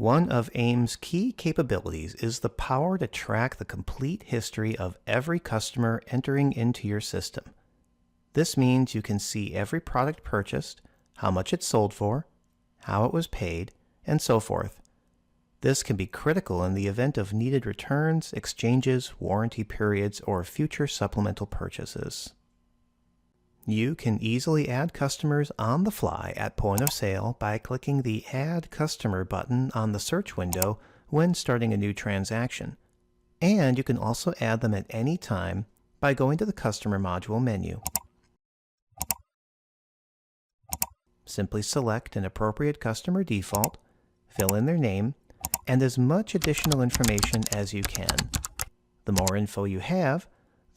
One of AIM's key capabilities is the power to track the complete history of every customer entering into your system. This means you can see every product purchased, how much it sold for, how it was paid, and so forth. This can be critical in the event of needed returns, exchanges, warranty periods, or future supplemental purchases. You can easily add customers on the fly at point of sale by clicking the Add Customer button on the search window when starting a new transaction. And you can also add them at any time by going to the Customer module menu. Simply select an appropriate customer default, fill in their name, and as much additional information as you can. The more info you have,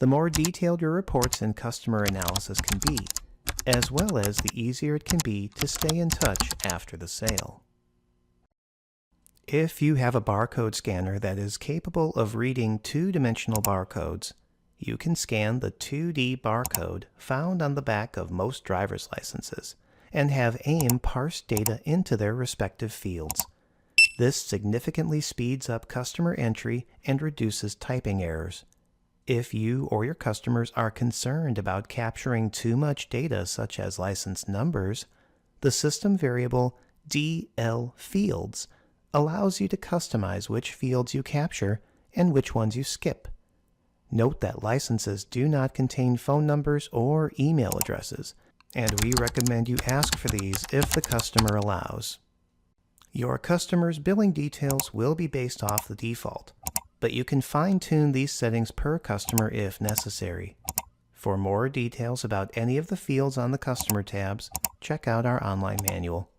the more detailed your reports and customer analysis can be, as well as the easier it can be to stay in touch after the sale. If you have a barcode scanner that is capable of reading two-dimensional barcodes, you can scan the 2D barcode found on the back of most driver's licenses and have AIM parse data into their respective fields. This significantly speeds up customer entry and reduces typing errors. If you or your customers are concerned about capturing too much data such as license numbers, the system variable DL fields allows you to customize which fields you capture and which ones you skip. Note that licenses do not contain phone numbers or email addresses, and we recommend you ask for these if the customer allows. Your customer's billing details will be based off the default, but you can fine-tune these settings per customer if necessary. For more details about any of the fields on the Customer tabs, check out our online manual.